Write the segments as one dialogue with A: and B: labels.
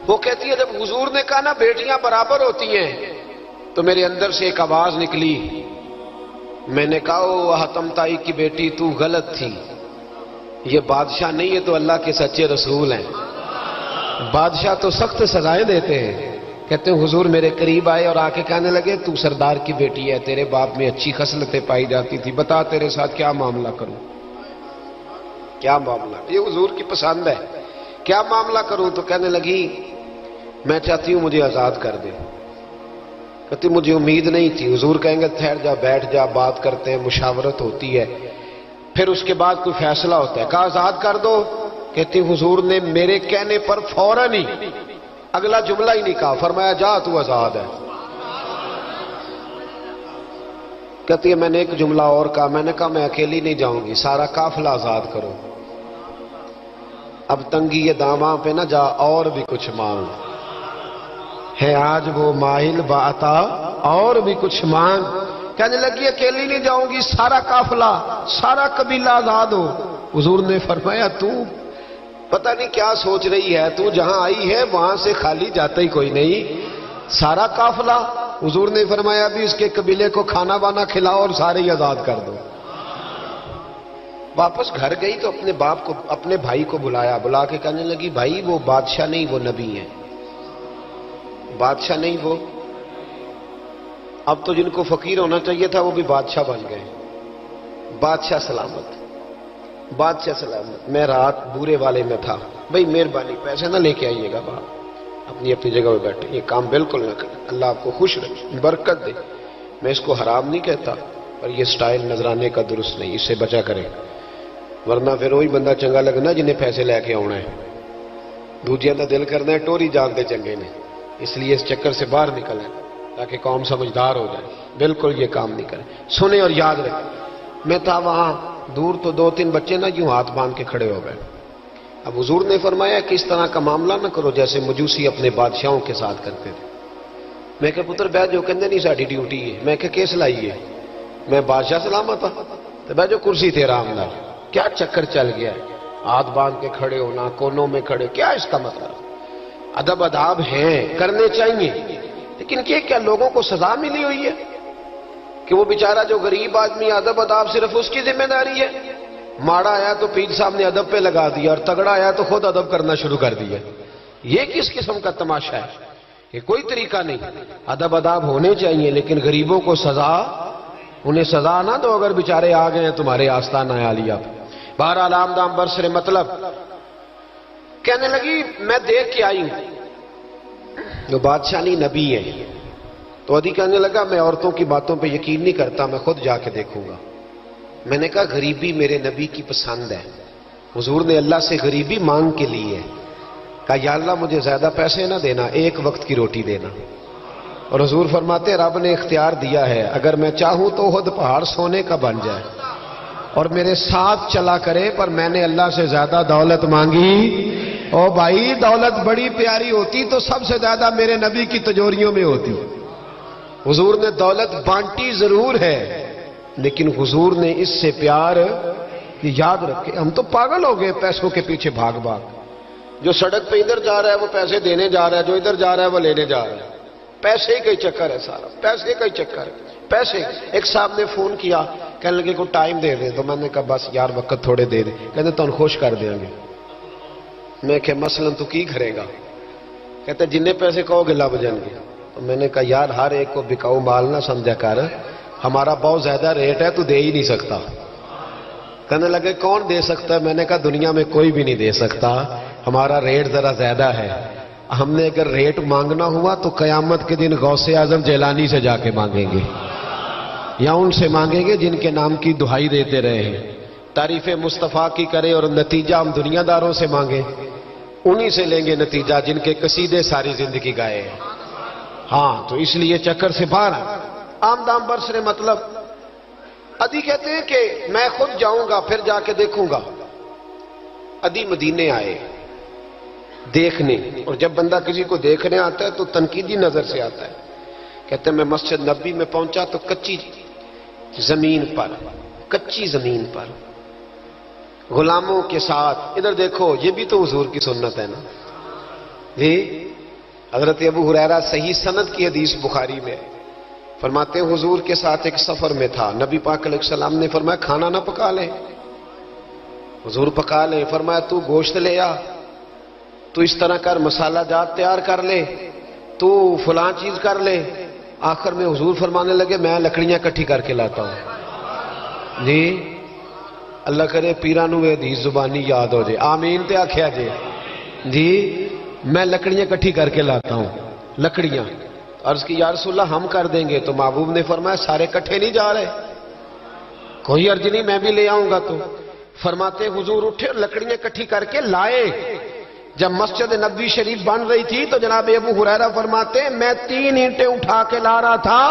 A: وہ کہتی ہے جب حضور نے کہا نا بیٹیاں برابر ہوتی ہیں تو میرے اندر سے ایک آواز نکلی، میں نے کہا او حاتم تائی کی بیٹی تو غلط تھی، یہ بادشاہ نہیں ہے تو اللہ کے سچے رسول ہیں۔ بادشاہ تو سخت سزائیں دیتے ہیں۔ کہتے ہیں حضور میرے قریب آئے اور آ کے کہنے لگے تو سردار کی بیٹی ہے، تیرے باپ میں اچھی خصلتیں پائی جاتی تھی، بتا تیرے ساتھ کیا معاملہ کروں، کیا معاملہ؟ یہ حضور کی پسند ہے، کیا معاملہ کروں؟ تو کہنے لگی میں چاہتی ہوں مجھے آزاد کر دے۔ کہتی مجھے امید نہیں تھی۔ حضور کہیں گے ٹھہر جا، بیٹھ جا، بات کرتے ہیں، مشاورت ہوتی ہے، پھر اس کے بعد کوئی فیصلہ ہوتا ہے۔ کہا آزاد کر دو۔ کہتی حضور نے میرے کہنے پر فوراً ہی اگلا جملہ ہی نہیں کہا، فرمایا جا تو آزاد ہے۔ کہتی ہے میں نے ایک جملہ اور کہا، میں نے کہا میں اکیلی نہیں جاؤں گی، سارا قافلہ آزاد کرو۔ اب تنگی یہ داماں پہ نہ جا، اور بھی کچھ مانگ ہے آج وہ ماہل باتا، اور بھی کچھ مانگ۔ کہنے لگی اکیلی نہیں جاؤں گی، سارا قافلہ، سارا قبیلہ آزاد ہو۔ حضور نے فرمایا تو پتہ نہیں کیا سوچ رہی ہے، تو جہاں آئی ہے وہاں سے خالی جاتا ہی کوئی نہیں، سارا قافلہ۔ حضور نے فرمایا بھی اس کے قبیلے کو کھانا وانا کھلاؤ اور سارے ہی آزاد کر دو۔ واپس گھر گئی تو اپنے باپ کو، اپنے بھائی کو بلایا، بلا کے کہنے لگی بھائی وہ بادشاہ نہیں وہ نبی ہیں، بادشاہ نہیں وہ، اب تو جن کو فقیر ہونا چاہیے تھا وہ بھی بادشاہ بن گئے۔ بادشاہ سلامت، بادشاہ سلامت۔ میں رات بورے والے میں تھا، بھائی مہربانی پیسے نہ لے کے آئیے گا باہر، اپنی جگہ پہ بیٹھے، یہ کام بالکل نہ کریں، اللہ آپ کو خوش رکھے، برکت دے۔ میں اس کو حرام نہیں کہتا، پر یہ سٹائل نذرانے کا درست نہیں، اس سے بچا کریں، ورنہ پھر وہی بندہ چنگا لگنا جنہیں پیسے لے کے آنا ہے، دوجیاں دا دل کرنا ہے ٹوری جانتے چنگے نے، اس لیے اس چکر سے باہر نکلیں تاکہ قوم سمجھدار ہو جائے۔ بالکل یہ کام نہیں کریں، سنیں اور یاد رکھیں۔ میں تھا وہاں دور تو دو تین بچے نا یوں ہاتھ باندھ کے کھڑے ہو گئے۔ اب حضور نے فرمایا کہ اس طرح کا معاملہ نہ کرو جیسے مجوسی اپنے بادشاہوں کے ساتھ کرتے تھے۔ میں کہ پتر بیٹھ جو، کہندے نہیں ساڈی ڈیوٹی ہے۔ میں کہ کیس لائی ہے؟ میں بادشاہ سلامت ہوں تو بیٹھ جو، کرسی تیرا آمدار۔ کیا چکر چل گیا ہے، ہاتھ باندھ کے کھڑے ہونا، کونوں میں کھڑے، کیا اس کا مطلب؟ ادب آداب ہیں، کرنے چاہیے، لیکن یہ کیا لوگوں کو سزا ملی ہوئی ہے کہ وہ بیچارہ جو غریب آدمی ادب آداب صرف اس کی ذمہ داری ہے؟ ماڑا آیا تو پیر صاحب نے ادب پہ لگا دیا اور تگڑا آیا تو خود ادب کرنا شروع کر دیا۔ یہ کس قسم کا تماشا ہے؟ یہ کوئی طریقہ نہیں۔ ادب آداب ہونے چاہیے، لیکن غریبوں کو سزا، انہیں سزا نہ دو اگر بیچارے آ گئے ہیں تمہارے آستانہ عالیہ پہ۔ بہرحال آمدام برسر مطلب کہنے لگی میں دیکھ کے آئی ہوں، جو بادشاہ نہیں نبی ہے۔ تو عدی کہنے لگا میں عورتوں کی باتوں پہ یقین نہیں کرتا، میں خود جا کے دیکھوں گا۔ میں نے کہا غریبی میرے نبی کی پسند ہے، حضور نے اللہ سے غریبی مانگ کے لی ہے، کہا یا اللہ مجھے زیادہ پیسے نہ دینا، ایک وقت کی روٹی دینا۔ اور حضور فرماتے رب نے اختیار دیا ہے، اگر میں چاہوں تو خود پہاڑ سونے کا بن جائے اور میرے ساتھ چلا کرے، پر میں نے اللہ سے زیادہ دولت مانگی۔ او بھائی دولت بڑی پیاری ہوتی تو سب سے زیادہ میرے نبی کی تجوریوں میں ہوتی۔ حضور نے دولت بانٹی ضرور ہے، لیکن حضور نے اس سے پیار کہ یاد رکھے ہم تو پاگل ہو گئے پیسوں کے پیچھے بھاگ بھاگ۔ جو سڑک پہ ادھر جا رہا ہے وہ پیسے دینے جا رہا ہے، جو ادھر جا رہا ہے وہ لینے جا رہا ہے۔ پیسے کا ہی چکر ہے سارا، پیسے کا ہی چکر ہے، پیسے۔ ایک صاحب نے فون کیا، کہنے لگے کو ٹائم دے دیں، تو میں نے کہا بس یار وقت تھوڑے دے دیں۔ کہتے تو خوش کر دیں گے۔ میں کہ مثلاً تو کی کرے گا؟ کہتے جننے پیسے کہو گے لب جائیں گے۔ تو میں نے کہا یار ہر ایک کو بکاؤ مال نہ سمجھا کر، ہمارا بہت زیادہ ریٹ ہے تو دے ہی نہیں سکتا۔ کہنے لگے کون دے سکتا ہے؟ میں نے کہا دنیا میں کوئی بھی نہیں دے سکتا، ہمارا ریٹ ذرا زیادہ ہے۔ ہم نے اگر ریٹ مانگنا ہوا تو قیامت کے دن غوث اعظم جیلانی سے جا کے مانگیں گے، یا ان سے مانگیں گے جن کے نام کی دہائی دیتے رہے ہیں، تعریف مصطفیٰ کی کرے اور نتیجہ ہم دنیا داروں سے مانگیں، انہی سے لیں گے نتیجہ جن کے قصیدے ساری زندگی گائے ہیں۔ ہاں تو اس لیے چکر سے باہر آمدام برسر مطلب عدی کہتے ہیں کہ میں خود جاؤں گا پھر جا کے دیکھوں گا۔ عدی مدینے آئے دیکھنے، اور جب بندہ کسی کو دیکھنے آتا ہے تو تنقیدی نظر سے آتا ہے۔ کہتے ہیں میں مسجد نبی میں پہنچا تو کچی زمین پر غلاموں کے ساتھ، ادھر دیکھو یہ بھی تو حضور کی سنت ہے نا، جی حضرت ابو ہریرہ صحیح سند کی حدیث بخاری میں فرماتے ہیں حضور کے ساتھ ایک سفر میں تھا، نبی پاک علیہ السلام نے فرمایا کھانا نہ پکا لیں، حضور پکا لیں، فرمایا تو گوشت لے آ، تو اس طرح کر، مسالہ جات تیار کر لے، تو فلاں چیز کر لے۔ آخر میں حضور فرمانے لگے میں لکڑیاں کٹھی کر کے لاتا ہوں۔ جی اللہ کرے پیرانو یہ حدیث زبانی یاد ہو جائے، آمین تے آکھیا جے جی میں لکڑیاں کٹھی کر کے لاتا ہوں۔ لکڑیاں عرض کی یا رسول اللہ ہم کر دیں گے، تو محبوب نے فرمایا سارے کٹھے نہیں جا رہے، کوئی عرض نہیں میں بھی لے آؤں گا۔ تو فرماتے حضور اٹھے اور لکڑیاں کٹھی کر کے لائے۔ جب مسجد نبوی شریف بن رہی تھی تو جناب ابو ہریرہ فرماتے ہیں میں 3 اینٹیں اٹھا کے لا رہا تھا،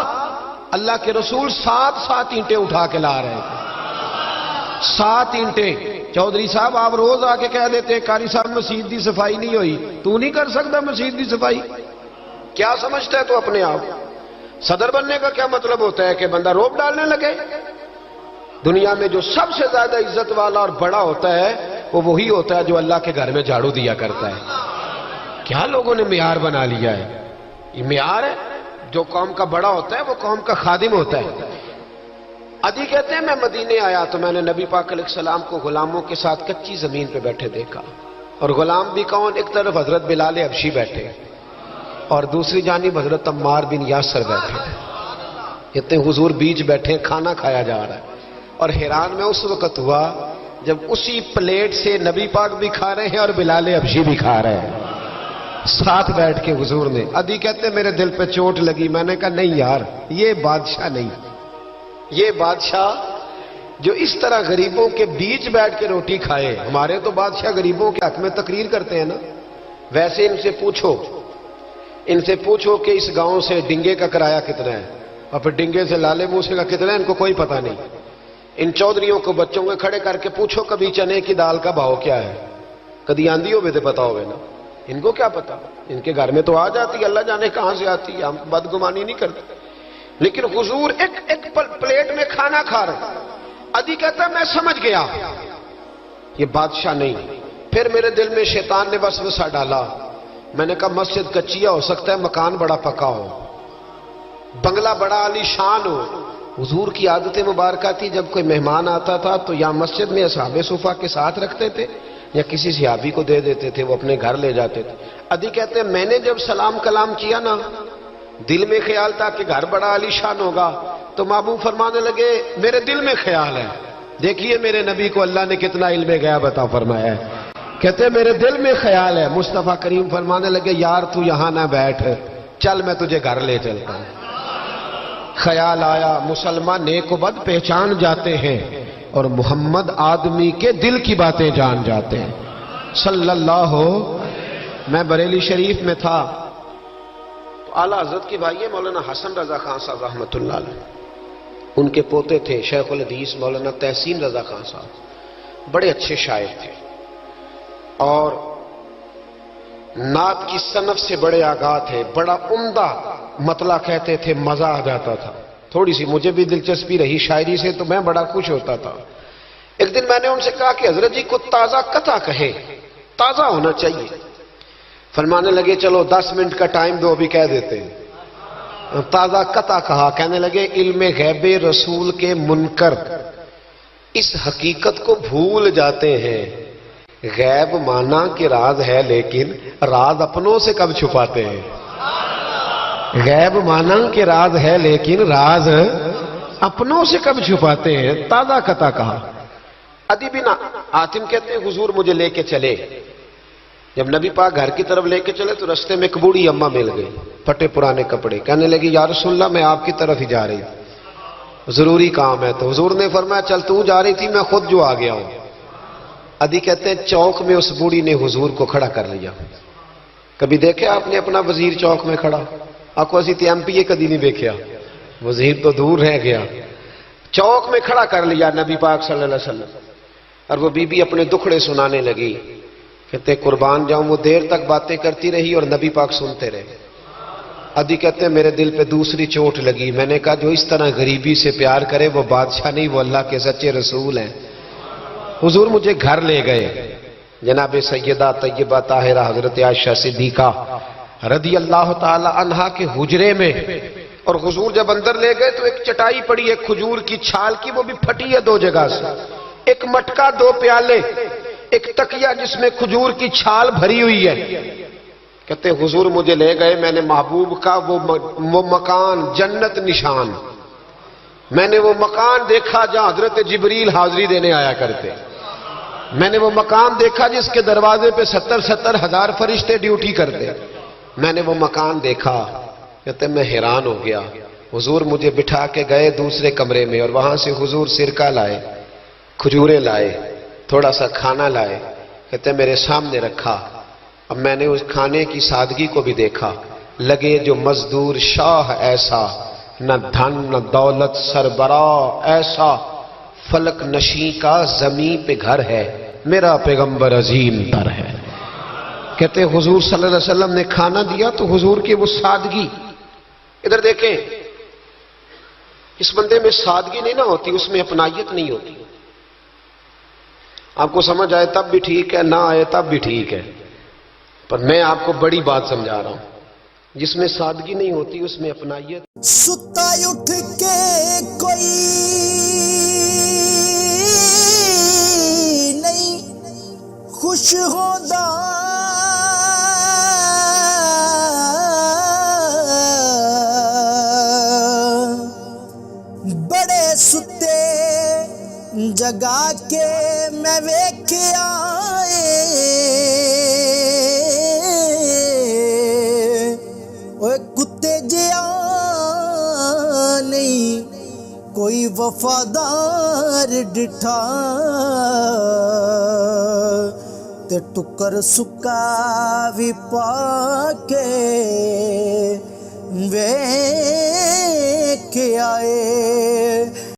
A: اللہ کے رسول 7 اینٹیں اٹھا کے لا رہے تھے۔ 7 اینٹیں۔ چودھری صاحب آپ روز آ کے کہہ دیتے قاری صاحب مسجد دی صفائی نہیں ہوئی، تو نہیں کر سکتا مسجد دی صفائی؟ کیا سمجھتا ہے تو اپنے آپ؟ صدر بننے کا کیا مطلب ہوتا ہے کہ بندہ روب ڈالنے لگے؟ دنیا میں جو سب سے زیادہ عزت والا اور بڑا ہوتا ہے وہ وہی ہوتا ہے جو اللہ کے گھر میں جھاڑو دیا کرتا ہے۔ کیا لوگوں نے معیار بنا لیا ہے؟ یہ معیار ہے، جو قوم کا بڑا ہوتا ہے وہ قوم کا خادم ہوتا ہے۔ عدی کہتے ہیں میں مدینے آیا تو میں نے نبی پاک علیہ السلام کو غلاموں کے ساتھ کچی زمین پہ بیٹھے دیکھا، اور غلام بھی کون؟ ایک طرف حضرت بلال حبشی بیٹھے اور دوسری جانب حضرت عمار بن یاسر بیٹھے۔ کہتے ہیں حضور بیچ بیٹھے، کھانا کھایا جا رہا ہے، اور حیران میں اس وقت ہوا جب اسی پلیٹ سے نبی پاک بھی کھا رہے ہیں اور بلال حبشی بھی کھا رہے ہیں ساتھ بیٹھ کے حضور نے۔ عدی کہتے ہیں میرے دل پہ چوٹ لگی، میں نے کہا نہیں یار یہ بادشاہ نہیں، یہ بادشاہ جو اس طرح غریبوں کے بیچ بیٹھ کے روٹی کھائے۔ ہمارے تو بادشاہ غریبوں کے حق میں تقریر کرتے ہیں نا، ویسے ان سے پوچھو کہ اس گاؤں سے ڈنگے کا کرایہ کتنا ہے، اور پھر ڈنگے سے لالے موسے کا کتنا ہے، ان کو کوئی پتہ نہیں۔ ان چودھریوں کو بچوں کو کھڑے کر کے پوچھو کبھی چنے کی دال کا بھاؤ کیا ہے، کدی آندھی ہوئے تو پتا ہوئے نا، ان کو کیا پتا؟ ان کے گھر میں تو آ جاتی ہے، اللہ جانے کہاں سے آتی ہے، ہم بدگمانی نہیں کرتے۔ لیکن حضور ایک پلیٹ میں کھانا کھا رہے۔ عدی کہتا میں سمجھ گیا یہ بادشاہ نہیں۔ پھر میرے دل میں شیطان نے وسوسہ ڈالا، میں نے کہا مسجد کچیا ہو سکتا ہے، مکان بڑا پکا ہو، بنگلہ بڑا عالی شان ہو۔ حضور کی عادت مبارکہ تھی جب کوئی مہمان آتا تھا تو یا مسجد میں اصحاب صفہ کے ساتھ رکھتے تھے یا کسی صحابی کو دے دیتے تھے، وہ اپنے گھر لے جاتے تھے۔ عدی کہتے ہیں میں نے جب سلام کلام کیا نا، دل میں خیال تھا کہ گھر بڑا عالی شان ہوگا، تو محبوب فرمانے لگے میرے دل میں خیال ہے، دیکھیے میرے نبی کو اللہ نے کتنا علم غیب عطا فرمایا ہے۔ کہتے ہیں میرے دل میں خیال ہے، مصطفیٰ کریم فرمانے لگے یار تو یہاں نہ بیٹھ، چل میں تجھے گھر لے چلتا ہوں۔ خیال آیا مسلمان نیک و بد پہچان جاتے ہیں، اور محمد آدمی کے دل کی باتیں جان جاتے ہیں صلی اللہ۔ میں بریلی شریف میں تھا تو اعلیٰ حضرت کی بھائی مولانا حسن رضا خان صاحب رحمۃ اللہ علیہ، ان کے پوتے تھے شیخ الحدیث مولانا تحسین رضا خان صاحب، بڑے اچھے شاعر تھے اور نعت کی صنف سے بڑے آگاہ تھے، بڑا عمدہ مطلع کہتے تھے، مزہ آ جاتا تھا۔ تھوڑی سی مجھے بھی دلچسپی رہی شاعری سے تو میں بڑا خوش ہوتا تھا۔ ایک دن میں نے ان سے کہا کہ حضرت جی کو تازہ قطع کہے، تازہ ہونا چاہیے۔ فرمانے لگے چلو 10 منٹ کا ٹائم دو، ابھی کہہ دیتے ہیں۔ تازہ قطع کہا، کہنے لگے علم غیب رسول کے منکر اس حقیقت کو بھول جاتے ہیں، غیب مانا کہ راز ہے لیکن راز اپنوں سے کب چھپاتے ہیں۔ غیب مانا کہ راز ہے لیکن راز اپنوں سے کب چھپاتے ہیں۔ تازہ قطع کہا۔ عدی بن حاتم کہتے ہیں حضور مجھے لے کے چلے، جب نبی پاک گھر کی طرف لے کے چلے تو رستے میں ایک بوڑھی اماں مل گئی، پھٹے پرانے کپڑے، کہنے لگی یا رسول اللہ میں آپ کی طرف ہی جا رہی تھی، ضروری کام ہے۔ تو حضور نے فرمایا چل تو جا رہی تھی، میں خود جو آ گیا ہوں۔ عدی کہتے ہیں چوک میں اس بوڑھی نے حضور کو کھڑا کر لیا۔ کبھی دیکھے آپ نے اپنا وزیر چوک میں کھڑا؟ آپ کو اسی ایم پی اے کدی نہیں دیکھا، وزیر تو دور رہ گیا، چوک میں کھڑا کر لیا نبی پاک صلی اللہ علیہ وسلم، اور وہ بی بی اپنے دکھڑے سنانے لگی۔ کہتے قربان جاؤں وہ دیر تک باتیں کرتی رہی اور نبی پاک سنتے رہے۔ عدی کہتے ہیں میرے دل پہ دوسری چوٹ لگی، میں نے کہا جو اس طرح غریبی سے پیار کرے وہ بادشاہ نہیں، وہ اللہ کے سچے رسول ہیں۔ حضور مجھے گھر لے گئے، جناب سیدہ طیبہ طاہرہ حضرت عائشہ صدیقہ رضی اللہ تعالی عنہا کے حجرے میں، اور حضور جب اندر لے گئے تو ایک چٹائی پڑی ہے کھجور کی چھال کی، وہ بھی پھٹی ہے 2 جگہ سے، ایک مٹکا 2 پیالے، ایک تکیہ جس میں کھجور کی چھال بھری ہوئی ہے۔ کہتے حضور مجھے لے گئے، میں نے محبوب کا وہ مکان جنت نشان، میں نے وہ مکان دیکھا جہاں حضرت جبریل حاضری دینے آیا کرتے، میں نے وہ مکان دیکھا جس کے دروازے پہ 70 ہزار فرشتے ڈیوٹی کرتے، میں نے وہ مکان دیکھا۔ کہتے میں حیران ہو گیا۔ حضور مجھے بٹھا کے گئے دوسرے کمرے میں، اور وہاں سے حضور سرکہ لائے، کھجوریں لائے، تھوڑا سا کھانا لائے، کہتے میرے سامنے رکھا۔ اب میں نے اس کھانے کی سادگی کو بھی دیکھا، لگے جو مزدور شاہ ایسا، نہ دھن نہ دولت سربراہ ایسا، فلک نشیں کا زمین پہ گھر ہے، میرا پیغمبر عظیم تر ہے۔ کہتے حضور صلی اللہ علیہ وسلم نے کھانا دیا تو حضور کی وہ سادگی، ادھر دیکھیں، اس بندے میں سادگی نہیں نہ ہوتی، اس میں اپنائیت نہیں ہوتی۔ آپ کو سمجھ آئے تب بھی ٹھیک ہے، نہ آئے تب بھی ٹھیک ہے، پر میں آپ کو بڑی بات سمجھا رہا ہوں، جس میں سادگی نہیں ہوتی اس میں اپنائیت۔
B: ستا اٹھ کے کوئی نہیں خوش ہوتا، بڑے ستے جگا کے میں ویکھیا کتے جیا نہیں کوئی وفادار ڈٹھا، تے ٹکر سکا بھی پا کے ویکھ آئے۔